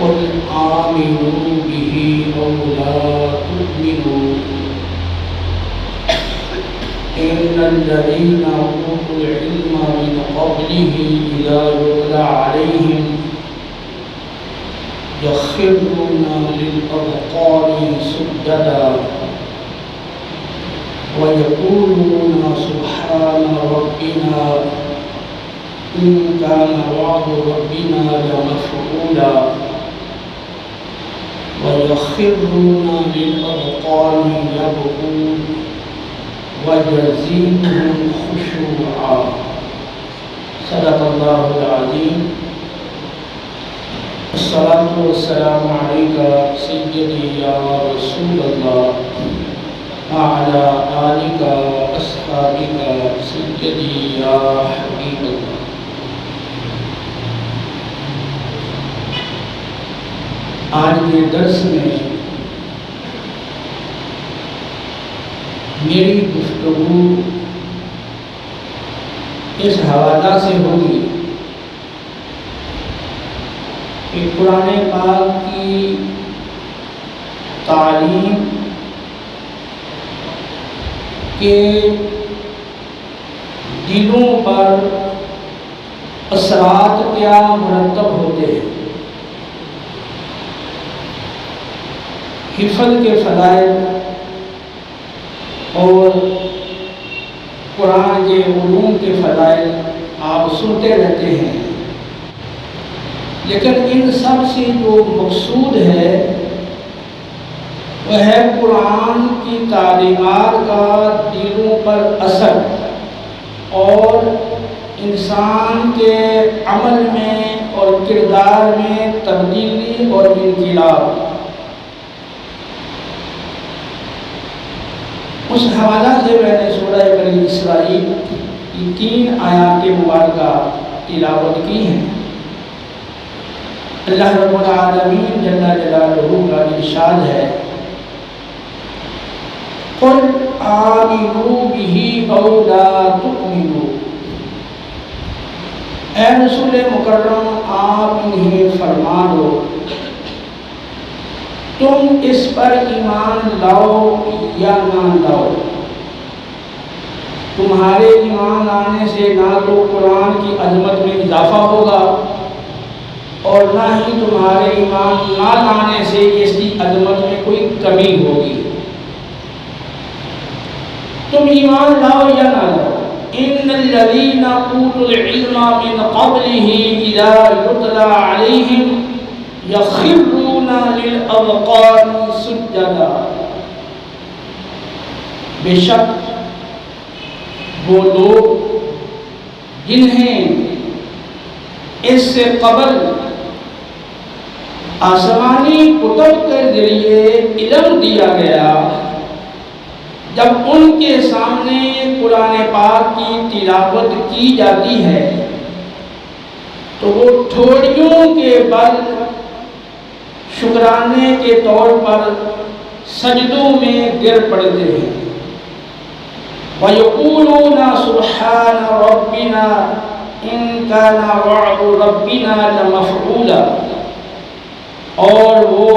قل آمنوا به أو لا تؤمنوا إن الذين أوتوا العلم من قبله إذا يتلى عليهم يخرون للأذقان سجدا ويقولون سبحان ربنا إن كان وعد ربنا لمفعولا ويخرون للأذقان يبكون ويزيدهم خشوعا. صدق الله العظيم. الصلاة والسلام عليك سيدي يا رسول الله وعلى آلك وأصحابك سيدي يا حبيب الله. آج کے درس میں میری گفتگو اس حوالہ سے ہوگی کہ قرآن پاک کی تعلیم کے دلوں پر اثرات کیا مرتب ہوتے ہیں، حفظ کے فضائل اور قرآن کے علوم کے فضائل آپ سنتے رہتے ہیں، لیکن ان سب سے جو مقصود ہے وہ ہے قرآن کی تعلیمات کا دلوں پر اثر اور انسان کے عمل میں اور کردار میں تبدیلی اور انقلاب۔ اس حوالہ سے میں نے سورہ بنی اسرائیل کی 3 آیات مبارکہ تلاوت کی ہیں۔ اللہ رب العالمین جل جلالہ کا ارشاد ہے، قل آمنوا به او لا تؤمنوا، اے رسول مکرم آپ انہیں فرما دو تم اس پر ایمان لاؤ یا نہ لاؤ۔ تمہارے ایمان لانے سے نہ تو قرآن کی عظمت میں اضافہ ہوگا اور نہ ہی تمہارے ایمان نہ لانے سے اس کی عظمت میں کوئی کمی ہوگی۔ تم ایمان لاؤ یا نہ لاؤ، ان الذین اوتوا العلم من قبلہ اذا یتلی علیہم یخرون للاذقان سجدا، بے شک وہ لوگ جنہیں اس سے قبل آسمانی کتب کے ذریعے علم دیا گیا، جب ان کے سامنے قرآن پاک کی تلاوت کی جاتی ہے تو وہ ٹھوڑیوں کے بل شکرانے کے طور پر سجدوں میں گر پڑتے ہیں۔ وَيَقُولُونَ سُبْحَانَ رَبِّنَا إِن كَانَ وَعْدُ رَبِّنَا لَمَفْعُولًا، اور وہ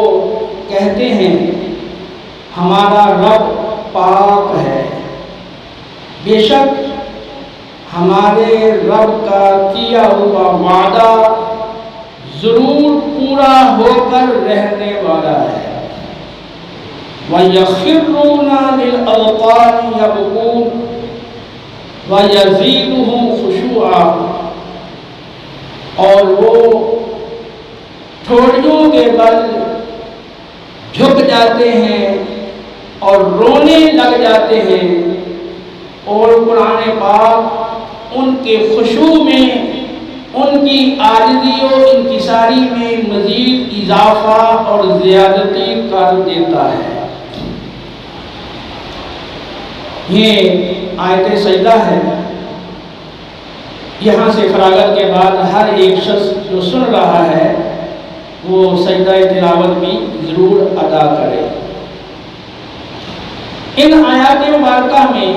کہتے ہیں ہمارا رب پاک ہے، بے شک ہمارے رب کا کیا ہوا وعدہ ضرور پورا ہو کر رہنے والا ہے۔ وَيَخِرُّونَ لِلْأَذْقَانِ يَبْكُونَ وَيَزِيدُهُمْ خُشُوعًا، اور وہ ٹھوڑیوں کے بل جھک جاتے ہیں اور رونے لگ جاتے ہیں، اور قرآن پاک ان کے خشوع میں، ان کی عاجزی و انکساری میں مزید اضافہ اور زیادتی کر دیتا ہے۔ یہ آیت سجدہ ہے، یہاں سے فراغت کے بعد ہر ایک شخص جو سن رہا ہے وہ سجدہ تلاوت بھی ضرور ادا کرے۔ ان آیات مبارکہ میں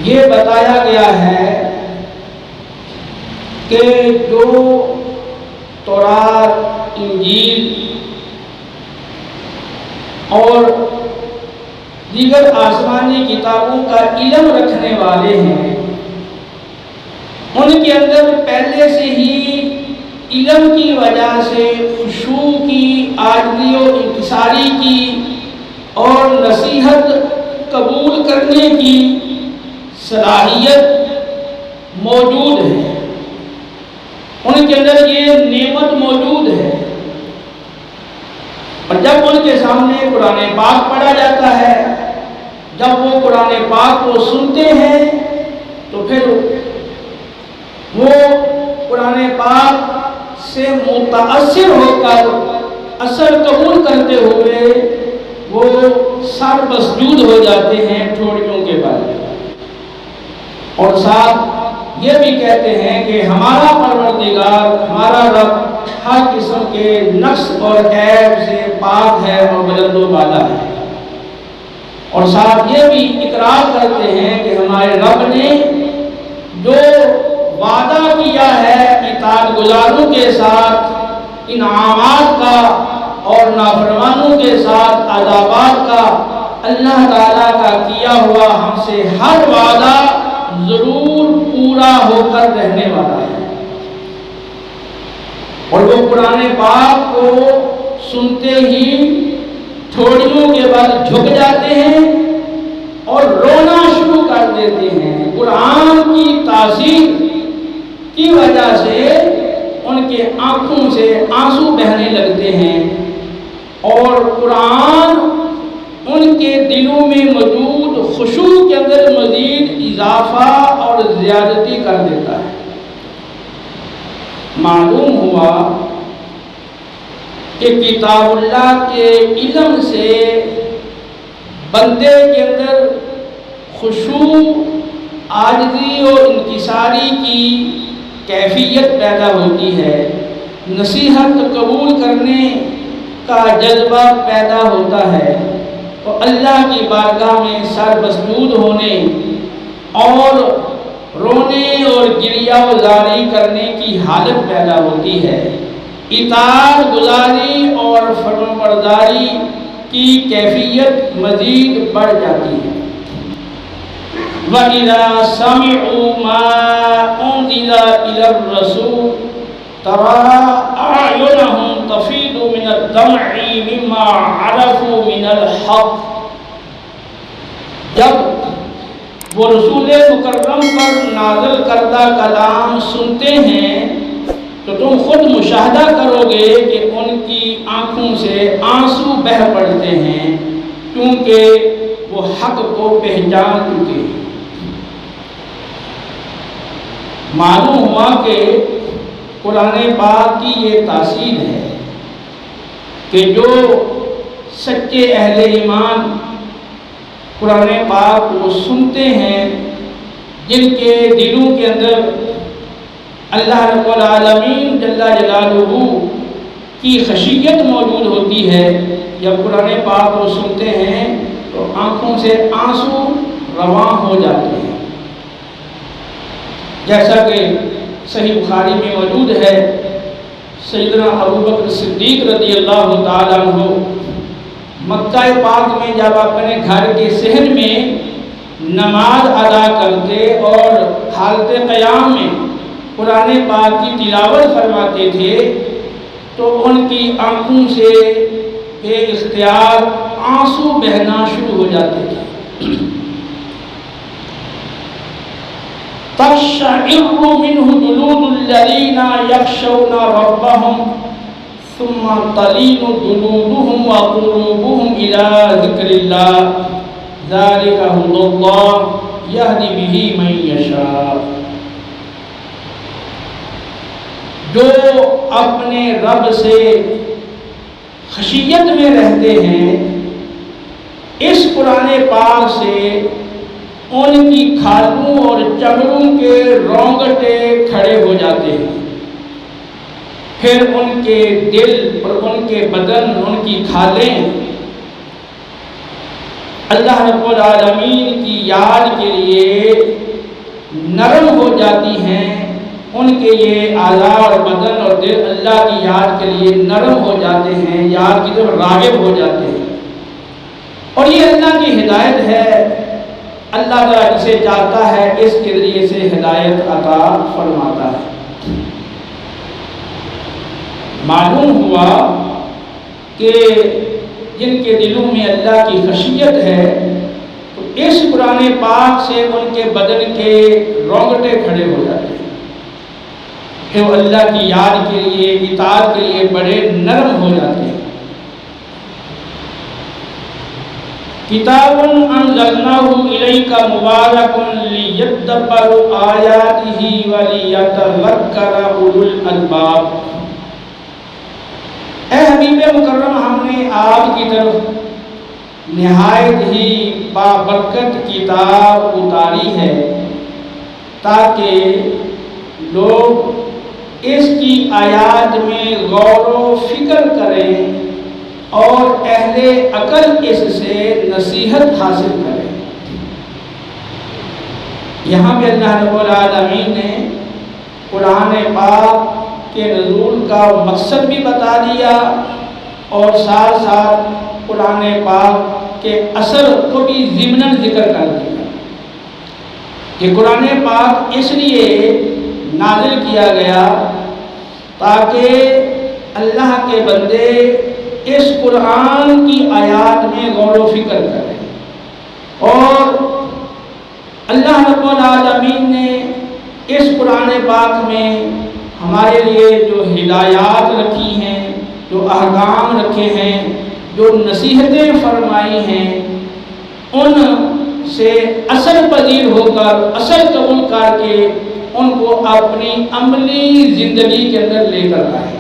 یہ بتایا گیا ہے کہ جو تورات، انجیل اور دیگر آسمانی کتابوں کا علم رکھنے والے ہیں، ان کے اندر پہلے سے ہی علم کی وجہ سے خشوع کی، عاجزی و انکساری کی اور نصیحت قبول کرنے کی صلاحیت موجود ہے، ان کے اندر یہ نعمت موجود ہے۔ اور جب ان کے سامنے قرآن پاک پڑھا جاتا ہے، جب وہ قرآن پاک کو سنتے ہیں تو پھر وہ قرآن پاک سے متاثر ہو کر اثر قبول کرتے ہوئے وہ سر مسجود ہو جاتے ہیں ٹھوڑیوں کے بل، اور ساتھ یہ بھی کہتے ہیں کہ ہمارا پروردگار، ہمارا رب ہر قسم کے نقص اور عیب سے پاک ہے اور بلند و بالا ہے، اور ساتھ یہ بھی اقرار کرتے ہیں کہ ہمارے رب نے جو وعدہ کیا ہے اطاعت گزاروں کے ساتھ انعامات کا اور نافرمانوں کے ساتھ عذابات کا، اللہ تعالیٰ کا کیا ہوا ہم سے ہر وعدہ ضرور پورا ہو کر رہنے والا ہے۔ اور وہ قرآن پاک کو سنتے ہی ٹھوڑیوں کے بل جھک جاتے ہیں اور رونا شروع کر دیتے ہیں۔ قرآن کی تاثیر کی وجہ سے ان کے آنکھوں سے آنسو بہنے لگتے ہیں، اور قرآن ان کے دلوں میں موجود خشوع کے اندر مزید اضافہ اور زیادتی کر دیتا ہے۔ معلوم ہوا کہ کتاب اللہ کے علم سے بندے کے اندر خشوع، عاجزی اور انکساری کی کیفیت پیدا ہوتی ہے، نصیحت قبول کرنے کا جذبہ پیدا ہوتا ہے، اور اللہ کی بارگاہ میں سر مسجود ہونے اور رونے اور گریہ وزاری کرنے کی حالت پیدا ہوتی ہے، اطاعت گزاری اور فرمانبرداری کی کیفیت مزید بڑھ جاتی ہے۔ وَإِذَا سَمِعُوا مَا أُنزِلَ إِلَى الرَّسُولِ تَرَىٰ أَعْيُنَهُمْ تَفِيضُ مِنَ الدَّمْعِ مِمَّا عَرَفُوا مِنَ الْحَقِّ، جب وہ رسول مکرم پر نازل کردہ کلام سنتے ہیں تو تم خود مشاہدہ کرو گے کہ ان کی آنکھوں سے آنسو بہہ پڑتے ہیں، کیونکہ وہ حق کو پہچان چکے ہیں۔ معلوم ہوا کہ قرآن پاک کی یہ تاثیر ہے کہ جو سچے اہل ایمان قرآن پاک کو سنتے ہیں، جن کے دلوں کے اندر اللہ رب العالمین جل جلالہ کی خشیت موجود ہوتی ہے، جب قرآن پاک کو سنتے ہیں تو آنکھوں سے آنسو رواں ہو جاتے ہیں، جیسا کہ صحیح بخاری میں موجود ہے۔ سیدنا ابوبکر صدیق رضی اللہ تعالیٰ عنہ مکہ پاک میں جب اپنے گھر کے صحن میں نماز ادا کرتے اور حالت قیام میں قرآن پاک کی تلاوت فرماتے تھے تو ان کی آنکھوں سے بے اختیار آنسو بہنا شروع ہو جاتے تھے۔ تَقْشَعِرُّ مِنْهُ جُلُودُ الَّذِينَ يَخْشَوْنَ رَبَّهُمْ ثُمَّ تَلِينُ جُلُودُهُمْ وَقُلُوبُهُمْ إِلَىٰ ذِكْرِ اللَّهِ ذَلِكَ هُدَى اللَّهِ يَهْدِي بِهِ مَن يَشَاءُ۔ جو اپنے رب سے خشیت میں رہتے ہیں، اس قرآن پاک سے ان کی کھالوں اور چمڑوں کے رونگٹے کھڑے ہو جاتے ہیں، پھر ان کے دل اور ان کے بدن، ان کی کھالیں اللہ رب العالمین کی یاد کے لیے نرم ہو جاتی ہیں، ان ان کے یہ اعضاء اور بدن اور دل اللہ کی یاد کے لیے نرم ہو جاتے ہیں، یاد کی طرف راغب ہو جاتے ہیں۔ اور یہ اللہ کی ہدایت ہے، اللہ تعالیٰ جسے چاہتا ہے اس کے ذریعے سے ہدایت عطا فرماتا ہے۔ معلوم ہوا کہ جن کے دلوں میں اللہ کی خشیت ہے تو اس قرآن پاک سے ان کے بدن کے رونگٹے کھڑے ہو جاتے ہیں کہ وہ اللہ کی یاد کے لیے، اطاعت کے لیے بڑے نرم ہو جاتے ہیں۔ کتاب انزلناہ الیک مبارک لیدبروا آیاتہ ولیتذکر اولو الالباب۔ اے حبیب مکرم، ہم نے آپ کی طرف نہایت ہی بابرکت کتاب اتاری ہے تاکہ لوگ اس کی آیات میں غور و فکر کریں اور اہل عقل اس سے نصیحت حاصل کریں۔ یہاں پہ اللہ رب العالمین نے قرآن پاک کے نزول کا مقصد بھی بتا دیا اور ساتھ ساتھ قرآن پاک کے اثر کو بھی ضمناً ذکر کر دیا کہ قرآن پاک اس لیے نازل کیا گیا تاکہ اللہ کے بندے اس قرآن کی آیات میں غور و فکر کریں، اور اللہ رب العالمین نے اس قرآن پاک میں ہمارے لیے جو ہدایات رکھی ہیں، جو احکام رکھے ہیں، جو نصیحتیں فرمائی ہیں، ان سے اثر پذیر ہو کر، اثر قبول کر کے ان کو اپنی عملی زندگی کے اندر لے کر آئے۔